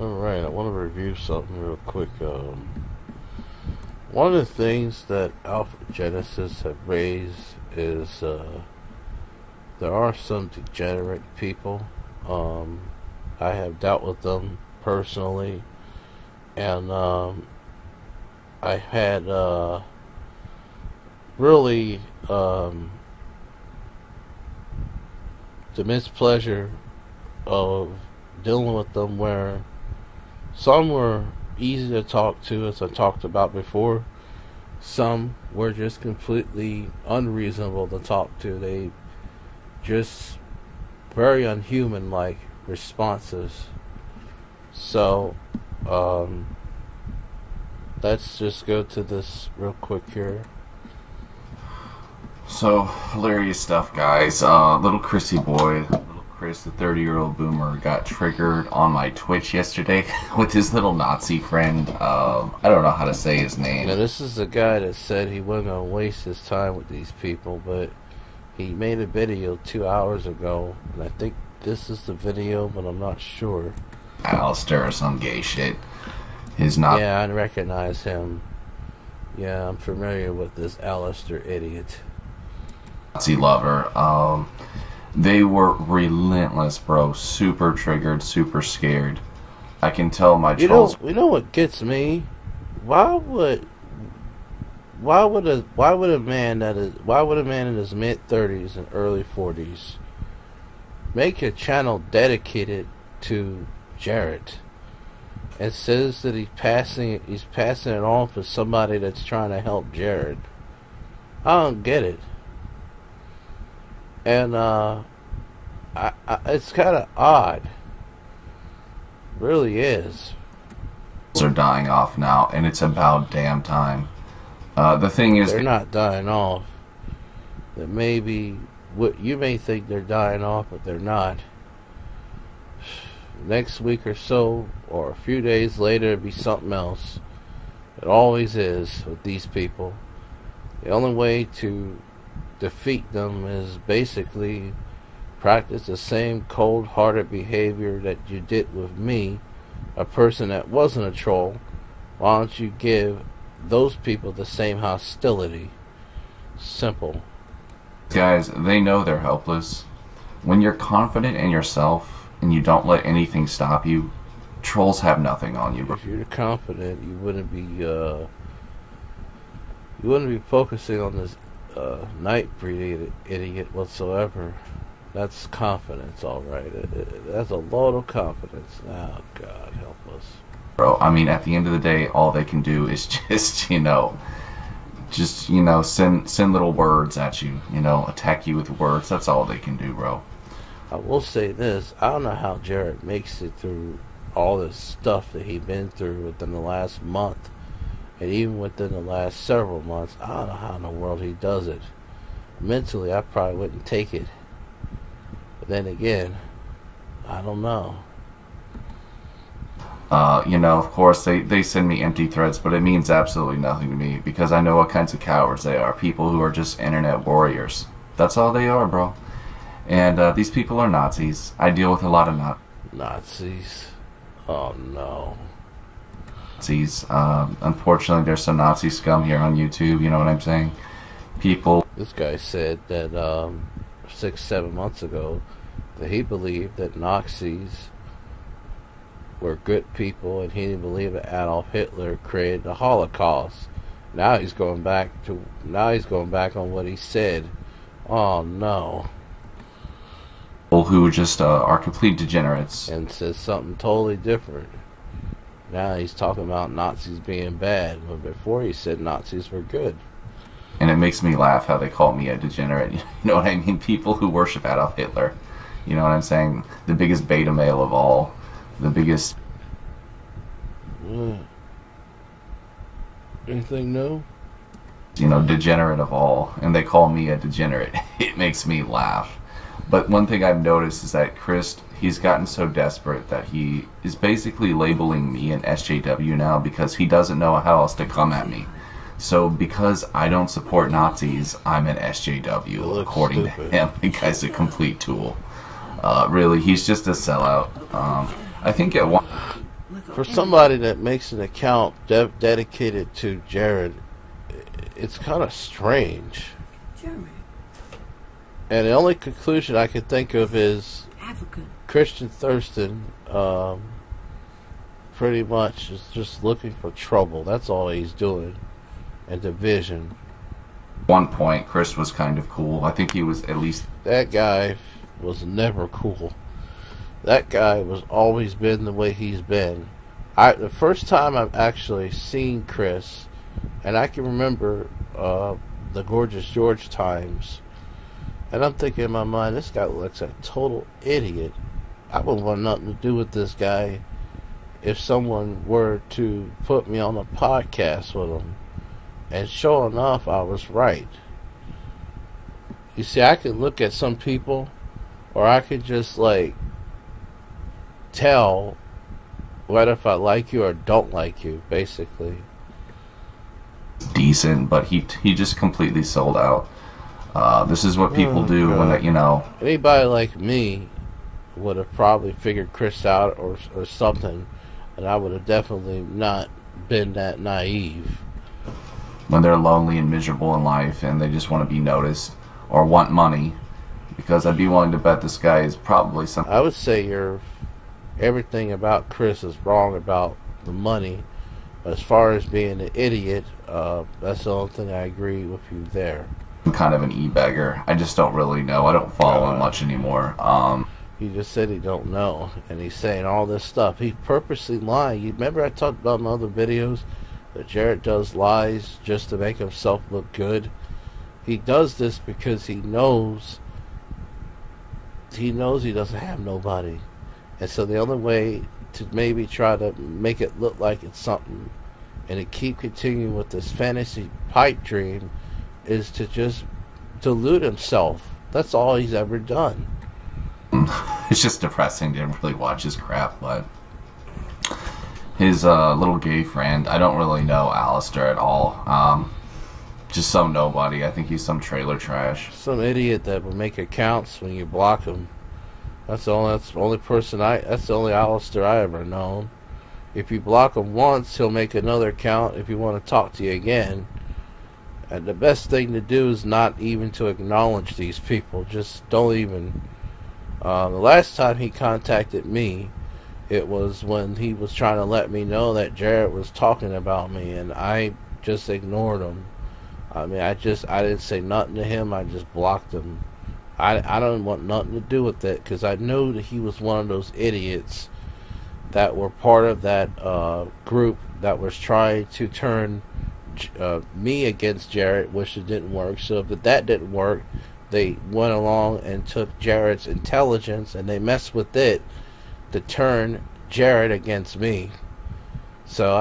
Alright, I want to review something real quick. One of the things that Alpha Genesis have raised is there are some degenerate people. I have dealt with them personally, and I had really the mispleasure of dealing with them where some were easy to talk to, as I talked about before. Some were just completely unreasonable to talk to. They just very unhuman like responses. So, let's just go to this real quick here. So, hilarious stuff, guys. Little Chrissy boy, little Chris, the 30-year-old boomer, got triggered on my Twitch yesterday with his little Nazi friend. I don't know how to say his name. Now, this is the guy that said he wasn't going to waste his time with these people, but he made a video 2 hours ago, and I think this is the video, but I'm not sure. Alistair or some gay shit. His Nazi. Yeah, I recognize him. Yeah, I'm familiar with this Alistair idiot. Nazi lover. They were relentless, bro. Super triggered, super scared. I can tell my trolls. You know what gets me? Why would a man in his mid-30s and early 40s make a channel dedicated to Jarrett and says that he's passing it off as somebody that's trying to help Jarrett? I don't get it. And it's kind of odd. Really is. Are dying off now, and it's about damn time. The thing is, they're not dying off. That maybe what you may think they're dying off, but they're not. Next week or so, or a few days later, it'll be something else. It always is with these people. The only way to defeat them is basically practice the same cold-hearted behavior that you did with me, a person that wasn't a troll. Why don't you give those people the same hostility? Simple. Guys, they know they're helpless. When you're confident in yourself and you don't let anything stop you, trolls have nothing on you. If you're confident, you wouldn't be focusing on this Nightbreed idiot whatsoever. That's confidence, alright. That's a lot of confidence. Oh, God, help us. Bro, I mean, at the end of the day, all they can do is just, send little words at you, attack you with words. That's all they can do, bro. I will say this. I don't know how Jarrett makes it through all this stuff that he's been through within the last month. And even within the last several months. I don't know how in the world he does it. Mentally, I probably wouldn't take it. But then again, I don't know. Of course, they send me empty threats, but it means absolutely nothing to me because I know what kinds of cowards they are. People who are just internet warriors. That's all they are, bro. And these people are Nazis. I deal with a lot of Nazis. Oh, no. Nazis. Unfortunately, there's some Nazi scum here on YouTube, you know what I'm saying? People. This guy said that 6-7 months ago that he believed that Nazis were good people and he didn't believe that Adolf Hitler created the Holocaust. Now he's going back on what he said. Oh no. People who just are complete degenerates. And says something totally different. Now he's talking about Nazis being bad, but before he said Nazis were good. And it makes me laugh how they call me a degenerate. You know what I mean? People who worship Adolf Hitler. You know what I'm saying? The biggest beta male of all. The biggest... Anything new? Degenerate of all. And they call me a degenerate. It makes me laugh. But one thing I've noticed is that Chris, he's gotten so desperate that he is basically labeling me an SJW now because he doesn't know how else to come at me. So because I don't support Nazis, I'm an SJW, according to him. The guy's a complete tool. Really, he's just a sellout. I think at one... For somebody that makes an account dedicated to Jared, it's kind of strange. Jared. And the only conclusion I can think of is African. Christian Thurston pretty much is just looking for trouble. That's all he's doing. And division. One point, Chris was kind of cool. I think he was at least... That guy was never cool. That guy was always been the way he's been. The first time I've actually seen Chris, and I can remember the Gorgeous George times, and I'm thinking in my mind, this guy looks like a total idiot. I wouldn't want nothing to do with this guy if someone were to put me on a podcast with him. And sure enough, I was right. You see, I could look at some people, or I could just, like, tell whether if I like you or don't like you, basically. Decent, but he just completely sold out. This is what people do when they, you know... Anybody like me would have probably figured Chris out or something, and I would have definitely not been that naive. When they're lonely and miserable in life and they just want to be noticed or want money, because I'd be willing to bet this guy is probably something... I would say everything about Chris is wrong about the money. As far as being an idiot, that's the only thing I agree with you there. Kind of an e-beggar. I just don't really know. I don't follow him much anymore. He just said he don't know, and he's saying all this stuff. He's purposely lying. You remember I talked about in other videos that Jared does lies just to make himself look good? He does this because he knows he doesn't have nobody. And so the only way to maybe try to make it look like it's something and to keep continuing with this fantasy pipe dream is to just delude himself. That's all he's ever done. It's just depressing to really watch his crap, but his little gay friend, I don't really know Alistair at all. Just some nobody. I think he's some trailer trash. Some idiot that will make accounts when you block him. That's the only Alistair I ever known. If you block him once, he'll make another account if you want to talk to you again. And the best thing to do is not even to acknowledge these people. Just don't even. The last time he contacted me, it was when he was trying to let me know that Jared was talking about me, and I just ignored him. I mean, I didn't say nothing to him. I just blocked him. I don't want nothing to do with it, because I know that he was one of those idiots that were part of that group that was trying to turn me against Jared, which it didn't work. So if that didn't work, they went along and took Jared's intelligence and they messed with it to turn Jared against me. So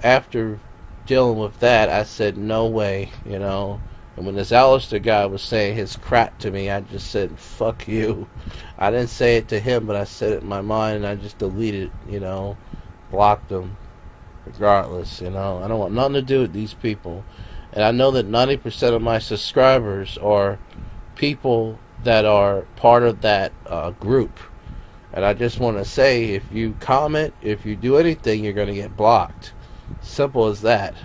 after dealing with that, I said no way, And when this Alistair guy was saying his crap to me, I just said fuck you. I didn't say it to him, but I said it in my mind, and I just deleted, blocked him. Regardless, I don't want nothing to do with these people. And I know that 90% of my subscribers are people that are part of that group. And I just want to say, if you comment, if you do anything, you're going to get blocked. Simple as that.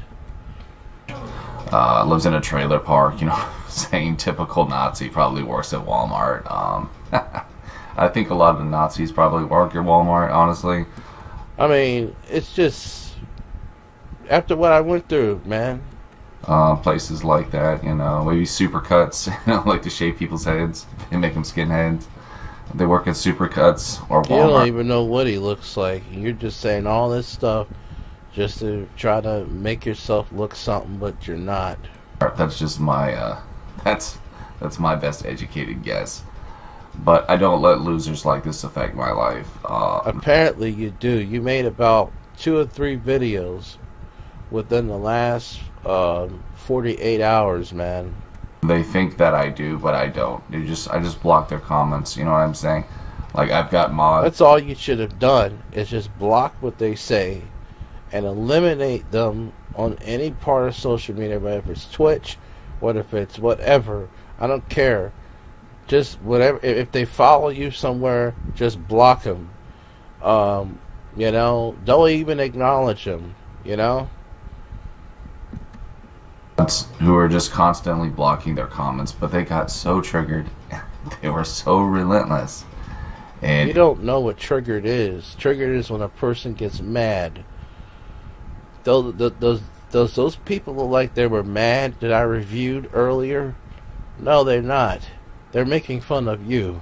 Lives in a trailer park, saying typical Nazi, probably works at Walmart. I think a lot of the Nazis probably work at Walmart, honestly. I mean, it's just... after what I went through, man. Places like that, maybe Supercuts, like to shave people's heads and make them skinheads. They work at Supercuts or Walmart. You don't even know what he looks like. You're just saying all this stuff just to try to make yourself look something, but you're not. That's just my, that's my best educated guess. But I don't let losers like this affect my life. Apparently you do. You made about 2 or 3 videos within the last 48 hours, man. They think that I do, but I don't. I just block their comments. You know what I'm saying? Like, I've got mods. That's all you should have done, is just block what they say and eliminate them on any part of social media, whether if it's Twitch, whether if it's whatever. I don't care. Just whatever. If they follow you somewhere, just block them. You know, don't even acknowledge him. You know, Who are just constantly blocking their comments, but they got so triggered. They were so relentless. And you don't know what triggered is. Triggered is when a person gets mad. Does those people look like they were mad that I reviewed earlier? No, they're not. They're making fun of you.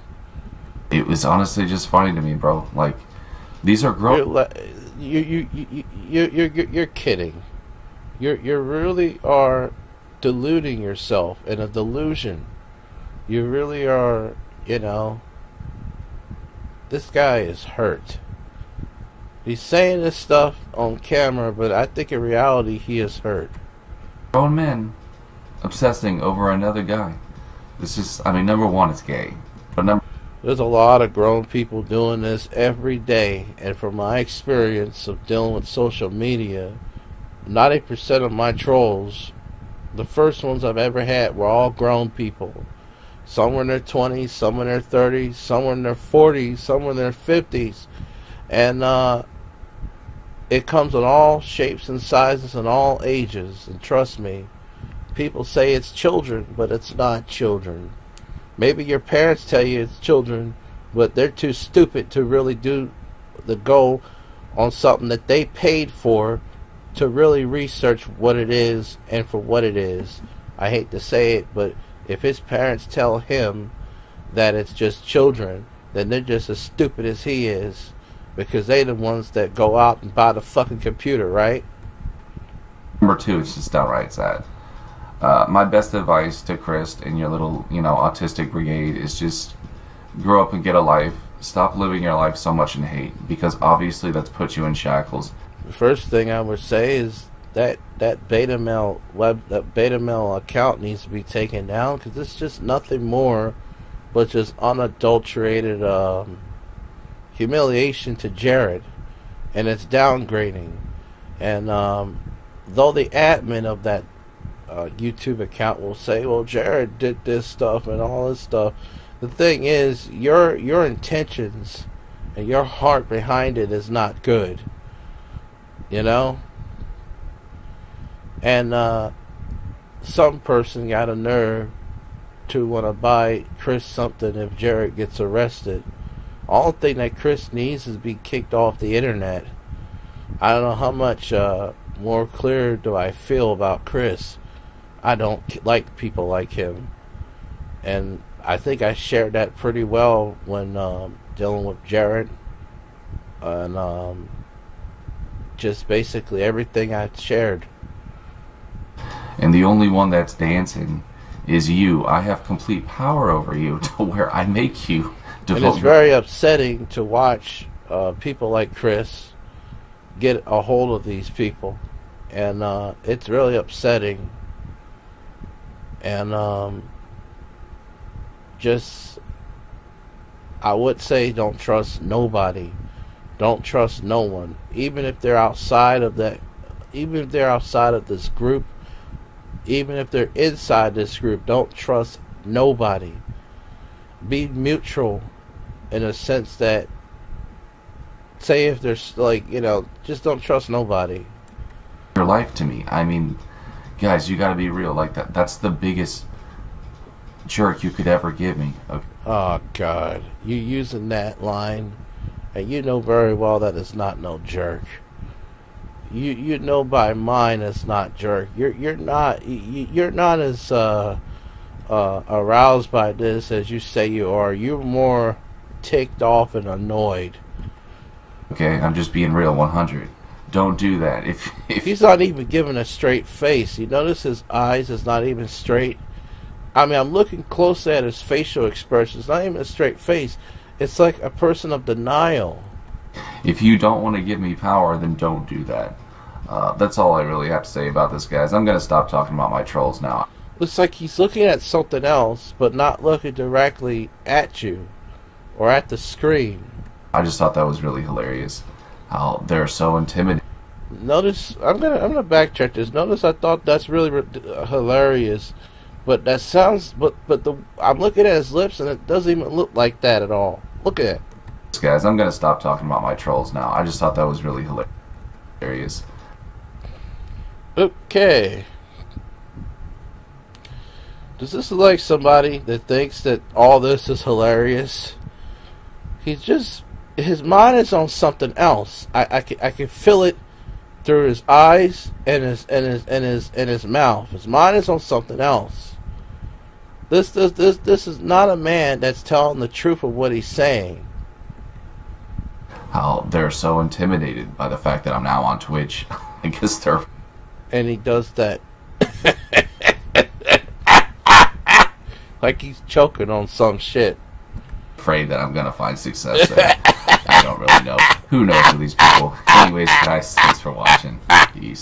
it was honestly just funny to me, bro. Like, these are grown. You're kidding. You really are deluding yourself in a delusion. You really are, you know. This guy is hurt. He's saying this stuff on camera, but I think in reality he is hurt. Grown men obsessing over another guy. This is, I mean, number one, it's gay. But There's a lot of grown people doing this every day, and from my experience of dealing with social media, 90% of my trolls, the first ones I've ever had, were all grown people. Some were in their 20s, some in their 30s, some were in their 40s, some were in their 50s. And it comes in all shapes and sizes and all ages. And trust me, people say it's children, but it's not children. Maybe your parents tell you it's children, but they're too stupid to really do the go on something that they paid for to really research what it is and for what it is. I hate to say it, but if his parents tell him that it's just children, then they're just as stupid as he is, because they the ones that go out and buy the fucking computer, right? number two, it's just downright sad. My best advice to Chris and your little, autistic brigade is just grow up and get a life. Stop living your life so much in hate, because obviously that's put you in shackles. The first thing I would say is that beta mail account needs to be taken down, because it's just nothing more but just unadulterated humiliation to Jared, and it's downgrading. And though the admin of that YouTube account will say, well, Jared did this stuff and all this stuff, the thing is, your intentions and your heart behind it is not good, you know. And some person got a nerve to want to buy Chris something if Jared gets arrested. All thing that Chris needs is be kicked off the internet. I don't know how much more clear do I feel about Chris. I don't like people like him, and I think I shared that pretty well when dealing with Jared, and just basically everything I shared. And the only one that's dancing is you. I have complete power over you to where I make you devote. And it's very upsetting to watch people like Chris get a hold of these people, and it's really upsetting. And just, I would say, don't trust nobody. Don't trust no one, even if they're outside of that. Even if they're outside of this group, even if they're inside this group, don't trust nobody. Be neutral in a sense that, say if there's just don't trust nobody. Your life to me. I mean, guys, you gotta be real. Like that's the biggest jerk you could ever give me. Okay. Oh God, you using that line, and you know very well that it's not no jerk. You know by mine it's not jerk. You're not as aroused by this as you say you are. You're more ticked off and annoyed. Okay, I'm just being real. 100. Don't do that. If he's not even giving a straight face. You notice his eyes is not even straight. I mean, I'm looking closely at his facial expression. It's not even a straight face. It's like a person of denial. If you don't want to give me power, then don't do that. That's all I really have to say about this, guys. I'm going to stop talking about my trolls now. Looks like he's looking at something else, but not looking directly at you or at the screen. I just thought that was really hilarious. How they're so intimidating. Notice, I'm gonna backtrack this. Notice, I thought that's really hilarious, but that sounds. I'm looking at his lips, and it doesn't even look like that at all. Look at it. guys, I'm gonna stop talking about my trolls now. I just thought that was really hilarious. Okay. Does this look like somebody that thinks that all this is hilarious? His mind is on something else. I can feel it through his eyes and his mouth. His mind is on something else. This is not a man that's telling the truth of what he's saying. How they're so intimidated by the fact that I'm now on Twitch. I guess they're... And he does that. Like he's choking on some shit. Afraid that I'm gonna find success there. I don't really know. Who knows with these people? Anyways, guys, thanks for watching. Peace.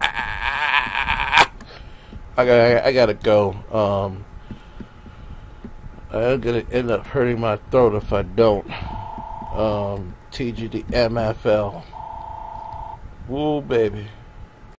I gotta go. I'm gonna end up hurting my throat if I don't. TGD MFL. Woo, baby.